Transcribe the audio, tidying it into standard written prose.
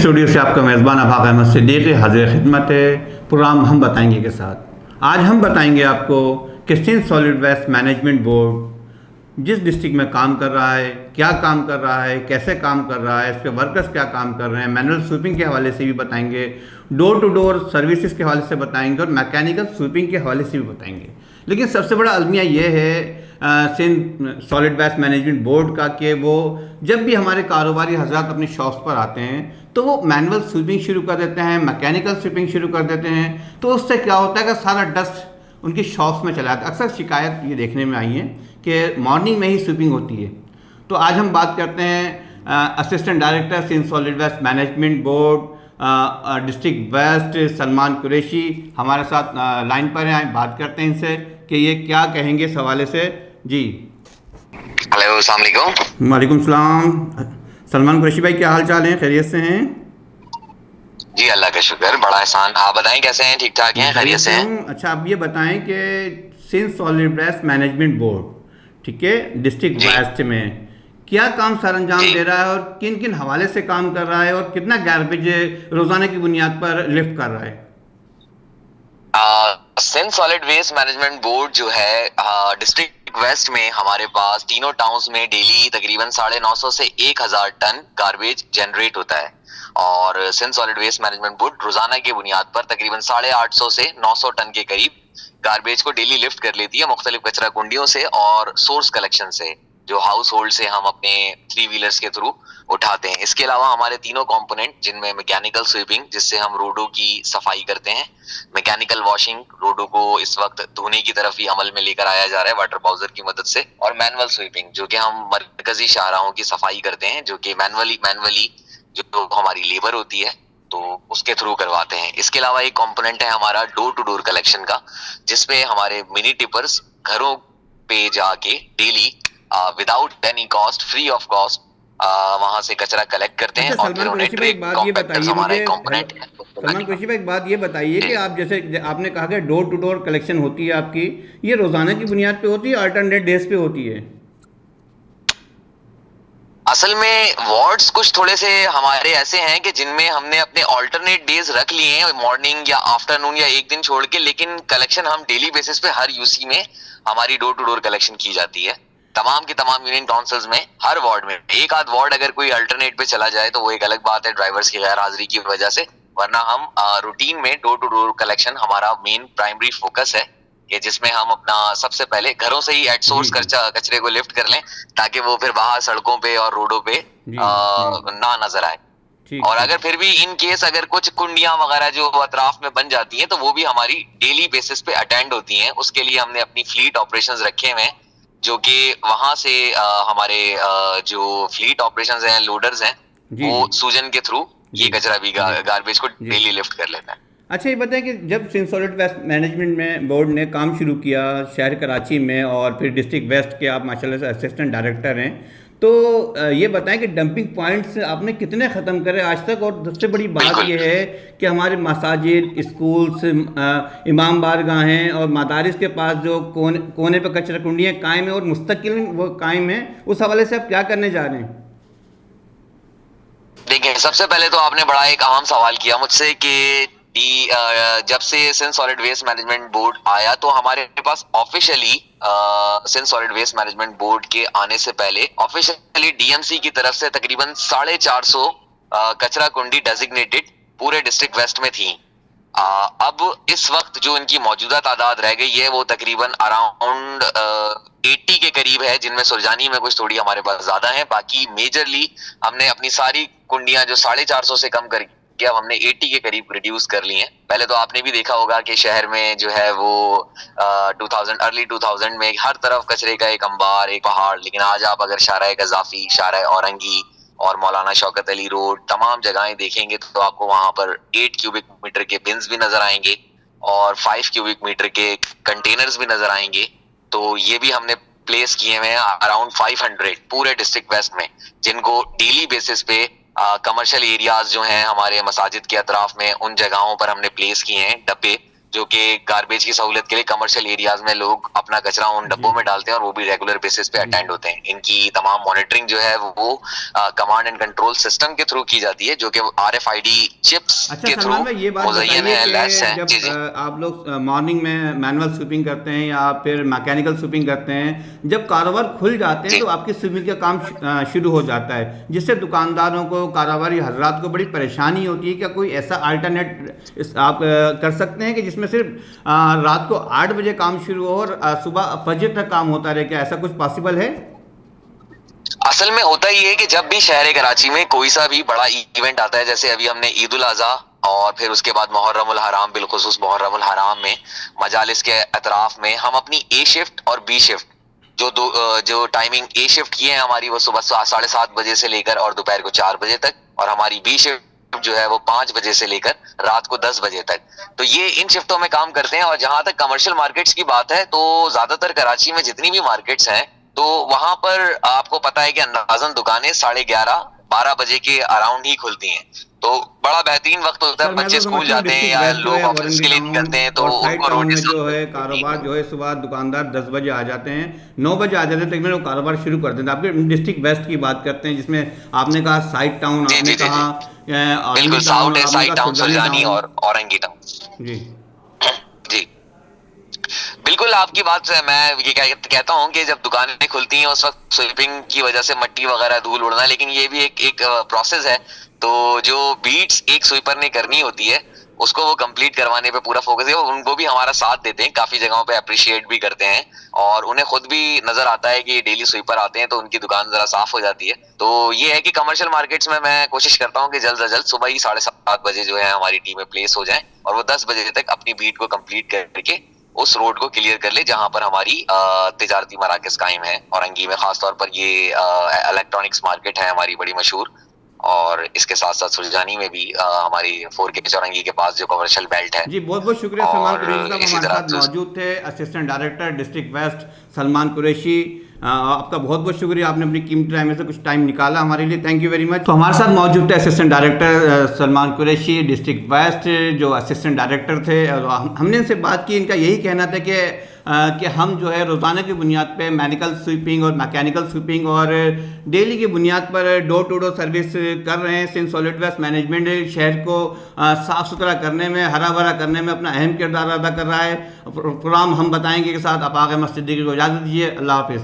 Studio से आपका मेज़बान अफाक अहमद सिद्दीकी हाज़िर खिदमत है। प्रोग्राम हम बताएंगे के साथ आज हम बताएंगे आपको कि Sindh solid waste management board जिस डिस्ट्रिक्ट में काम कर रहा है, क्या काम कर रहा है, कैसे काम कर रहा है, इसके वर्कर्स क्या काम कर रहे हैं, मैनुअल स्वीपिंग के हवाले से भी बताएंगे, डोर टू डोर सर्विसेज के हवाले से बताएंगे और मैकेनिकल स्वीपिंग के हवाले से भी बताएंगे। लेकिन सबसे बड़ा अलमिया ये है Sindh solid waste management board का कि वो जब भी हमारे कारोबारी हजरात अपनी शॉप्स पर आते हैं तो वो मैनुअल स्वीपिंग शुरू कर देते हैं, मैकेनिकल स्वीपिंग शुरू कर देते हैं। तो उससे क्या होता है कि सारा डस्ट उनकी शॉप्स में चला जाता है। अक्सर शिकायत ये देखने में आई है कि मॉर्निंग में ही स्वीपिंग होती है। तो आज हम बात करते हैं assistant director Sindh solid waste management board district west Salman Qureshi हमारे साथ लाइन पर हैं। बात करते हैं इनसे कि ये क्या कहेंगे इस हवाले से। जी हेलो, अस्सलाम वालेकुम। वालेकुम सलाम। सलमान कुरैशी भाई, क्या हाल चाल है? खैरियत से हैं? जी अल्लाह का शुक्र, बड़ा एहसान। आप बताएं कैसे हैं? ठीक ठाक हैं? खैरियत से हैं? अच्छा, आप ये बताएं कि Sindh solid waste management board, ठीक है, डिस्ट्रिक्ट वेस्ट में क्या काम सर अंजाम दे रहा है और किन किन हवाले से काम कर रहा है और कितना गार्बेज रोजाना की बुनियाद पर लिफ्ट कर रहा है? Sindh solid waste management board जो है डिस्ट्रिक्ट वेस्ट में हमारे पास तीनों टाउन्स में डेली तकरीबन 950 से 1000 टन गार्बेज जनरेट होता है। और Sindh solid waste management board रोजाना की बुनियाद पर तकरीबन 850 से 900 टन के करीब गार्बेज को डेली लिफ्ट कर लेती है मुख्तलिफ कचरा कुंडियों से और सोर्स कलेक्शन से, जो हाउस होल्ड से हम अपने 3 व्हीलर्स के थ्रू उठाते हैं। इसके अलावा हमारे तीनों कंपोनेंट जिनमें मैकेनिकल स्वीपिंग जिससे हम रोडों की सफाई करते हैं, मैकेनिकल वॉशिंग रोडों को इस वक्त धोने की तरफ ही अमल में लेकर आया जा रहा है वाटर बाउजर की मदद से, और मैनुअल स्वीपिंग जो कि हम मरकजी शाहराहों की सफाई करते हैं, जो कि मैनुअली जो हमारी लेबर होती है तो उसके थ्रू करवाते हैं। इसके अलावा एक कंपोनेंट है हमारा डोर टू डोर कलेक्शन का, जिसपे हमारे मिनी टिपर्स घरों पे जाके daily without any cost, free of cost वहां से कचरा कलेक्ट करते हैं और फिर उन्हें ट्रे कॉम्पैक्टर्स हमारा एक कंपोनेंट है। सलमान कुरैशी भाई, एक बात ये बताइए कि आप जैसे आपने कहा कि डोर टू डोर कलेक्शन होती है आपकी, ये रोजाना की बुनियाद पे होती है, अल्टरनेट डेज पे होती है? असल में वार्ड्स कुछ थोड़े से हमारे ऐसे हैं कि जिनमें हमने अपने ऑल्टरनेट डेज रख लिए हैं, मॉर्निंग या आफ्टरनून या एक दिन छोड़ के, लेकिन कलेक्शन हम डेली बेसिस पे हर यूसी में हमारी डोर टू डोर कलेक्शन की जाती है। तमाम की तमाम यूनियन काउंसिल्स में हर वार्ड में एक आध वार्ड अगर कोई अल्टरनेट पे चला जाए तो वो एक अलग बात है ड्राइवर्स की गैर हाजिरी की वजह से, वरना हम रूटीन में डोर टू डोर कलेक्शन हमारा मेन प्राइमरी फोकस है कि जिसमें हम अपना सबसे पहले घरों से ही एट सोर्स कचरे को लिफ्ट कर लें ताकि वो फिर बाहर सड़कों पे और रोडों पे ना नजर आए। और अगर फिर भी इन केस अगर कुछ कुंडियां वगैरह जो अतराफ में बन जाती हैं तो वो भी हमारी डेली बेसिस पे अटेंड होती हैं। उसके लिए हमने अपनी फ्लीट ऑपरेशंस रखे हुए हैं जो कि वहां से हमारे जो फ्लीट ऑपरेशंस हैं, लोडर्स हैं, वो सूजन के थ्रू ये कचरा भी गार्बेज को डेली लिफ्ट कर लेता है। अच्छा, ये बताएं कि जब सिंध सॉलिड वेस्ट मैनेजमेंट में बोर्ड ने काम शुरू किया शहर कराची में और फिर डिस्ट्रिक्ट वेस्ट के आप माशाल्लाह से असिस्टेंट डायरेक्टर हैं, तो ये बताएं कि डंपिंग पॉइंट्स आपने कितने ख़त्म करे आज तक? और सबसे बड़ी बात ये है कि हमारे मसाजिद, स्कूल्स, इमाम बारगाहें और मदारिस के पास जो कोने पर कचरा कुंडियाँ कायम है और मुस्तकिल वो कायम है, उस हवाले से आप क्या करने जा रहे हैं? देखिए, सबसे पहले तो आपने बड़ा एक अहम सवाल किया मुझसे कि जब से Sindh solid waste management board आया तो हमारे पास officially Sindh solid waste management board के आने से पहले ऑफिशियली डीएमसी की तरफ से तकरीबन 450 कचरा कुंडी डेजिग्नेटेड पूरे डिस्ट्रिक्ट वेस्ट में थी। अब इस वक्त जो इनकी मौजूदा तादाद रह गई है वो तकरीबन अराउंड 80 के करीब है, जिनमें सुरजानी में कुछ थोड़ी हमारे पास ज्यादा है। बाकी मेजरली हमने अपनी सारी कुंडियां जो 450 से कम कर अब हमने 80 के करीब रिड्यूस कर ली हैं। पहले तो आपने भी देखा होगा कि शहर में जो है वो 2000 अर्ली 2000 में हर तरफ कचरे का एक अंबार, एक पहाड़, लेकिन आज आप अगर शाहराए गजाफी, शाहराए औरंगी और मौलाना शौकत अली रोड तमाम जगहें देखेंगे तो आपको वहां पर 8 क्यूबिक मीटर के बिन्स भी नजर आएंगे और 5 क्यूबिक मीटर के कंटेनर्स भी नजर आएंगे। तो ये भी हमने प्लेस किए हुए हैं अराउंड 500 पूरे डिस्ट्रिक्ट वेस्ट में, जिनको डेली बेसिस पे कमर्शियल एरियाज जो हैं हमारे मसाजिद के अतराफ में उन जगहों पर हमने प्लेस किए हैं डब्बे, जो कि गार्बेज की सहूलियत के लिए कमर्शियल एरियाज में लोग अपना कचरा उन डब्बों में डालते हैं और वो भी रेगुलर बेसिस पे अटेंड होते हैं। इनकी तमाम मॉनिटरिंग जो है वो कमांड एंड कंट्रोल सिस्टम के थ्रू की जाती है, जो कि RFID चिप्स अच्छा के थ्रू सलमान भाई, ये बात मुज़य्यन बताइए है, लैस कि हैं। जी जब जी आप लोग मॉर्निंग में मैनुअल स्वीपिंग करते हैं या फिर मैकेनिकल स्वीपिंग करते हैं, जब कारोबार खुल जाते हैं जी। तो आपकी स्वीपिंग का काम शुरू हो जाता है, जिससे दुकानदारों को, कारोबारी हजरात को बड़ी परेशानी होती है। क्या कोई ऐसा अल्टरनेट आप कर सकते हैं कि जिसमें सिर्फ रात को 8 बजे काम शुरू हो और सुबह फजर तक काम होता रहे? क्या ऐसा कुछ पॉसिबल है? असल में होता ही है कि जब भी शहर कराची में कोई सा भी बड़ा इवेंट आता है, जैसे अभी हमने ईद उल अज़हा और फिर उसके बाद मुहर्रमुल हराम, बिलखुसूस मुहर्रमुल हराम में मजालिस के अतराफ में हम अपनी A शिफ्ट और B शिफ्ट जो टाइमिंग A शिफ्ट की है हमारी, वो सुबह 7:30 बजे से लेकर और दोपहर को 4 बजे तक, और हमारी B शिफ्ट जो है वो 5 बजे से लेकर रात को 10 बजे तक। तो ये इन शिफ्टों में काम करते हैं। और जहां तक कमर्शियल मार्केट्स की बात है, तो ज्यादातर कराची में जितनी भी मार्केट्स हैं, तो वहां पर आपको पता है कि अंदाजन दुकानें 11:30-12 बजे के अराउंड ही खुलती हैं। तो बड़ा बेहतरीन वक्त होता सर है, मैं बच्चे तो स्कूल समझता हूँ जाते हैं डिस्ट्रिक्ट या वेस्ट जो लोग है, ऑफिस वारंगी के लिए टाउन निकलते हैं, तो और साइड उनको टाउन रोटी में जो है कारोबार जो है, सुबह दुकानदार 10 बजे आ जाते हैं, 9 बजे आ जाते हैं, तकरीबन वो कारोबार शुरू कर देते हैं। आपके डिस्ट्रिक्ट वेस्ट की बात करते हैं, जिसमें आपने कहा साइड टाउन, जी आपने जी जी कहा जी बिल्कुल, आर्मी टाउन साउथ और है, आपने साइड कहा टाउन, सुल्तानी सुरजानी टाउन। और औरंगी टाउन। जी जी बिल्कुल, आपकी बात से मैं ये कहता हूँ कि जब दुकानें खुलती हैं उस वक्त स्वीपिंग की वजह से मट्टी वगैरह धूल उड़ना, लेकिन ये भी एक प्रोसेस है। तो जो बीट्स एक स्वीपर ने करनी होती है, उसको वो कंप्लीट करवाने पे पूरा फोकस है। उनको भी हमारा साथ देते हैं, काफी जगहों पे अप्रिशिएट भी करते हैं, और उन्हें खुद भी नजर आता है कि डेली स्वीपर आते हैं तो उनकी दुकान जरा साफ हो जाती है। तो ये है कि कमर्शियल मार्केट्स में मैं कोशिश करता हूँ कि जल्द से जल्द सुबह ही 7:30 बजे जो है हमारी टीमें प्लेस हो जाएं, और वो 10 बजे तक अपनी बीट को कंप्लीट करके उस रोड को क्लियर कर ले जहां पर हमारी तिजारती मराकज कायम है। औरंगी में खासतौर पर ये इलेक्ट्रॉनिक्स मार्केट है हमारी बड़ी मशहूर, और इसके साथ साथ सुरजानी में भी हमारी 4K चौरंगी के पास जो कमर्शियल बेल्ट है। जी, बहुत बहुत शुक्रिया सलमान और कुरैशी साहब, इसी हमारे तरह साथ मौजूद थे assistant director district west Salman Qureshi. आपका बहुत बहुत शुक्रिया, आपने अपनी कीमती टाइम में से कुछ टाइम निकाला हमारे लिए, थैंक यू वेरी मच। तो हमारे साथ मौजूद थे assistant director Salman Qureshi district west, जो असिस्टेंट डायरेक्टर थे, और हमने इनसे बात की। इनका यही कहना था कि हम जो है रोज़ाना की बुनियाद पे मैनुअल स्वीपिंग और मैकेनिकल स्वीपिंग और डेली की बुनियाद पर डोर टू डोर सर्विस कर रहे हैं। सिंध सॉलिड वेस्ट मैनेजमेंट शहर को साफ़ सुथरा करने में, हरा भरा करने में अपना अहम किरदार अदा कर रहा है। प्रोग्राम हम बताएंगे के साथ अपाक अहमद सिद्दीकी को इजाज़त दीजिए। अल्लाह हाफिज़।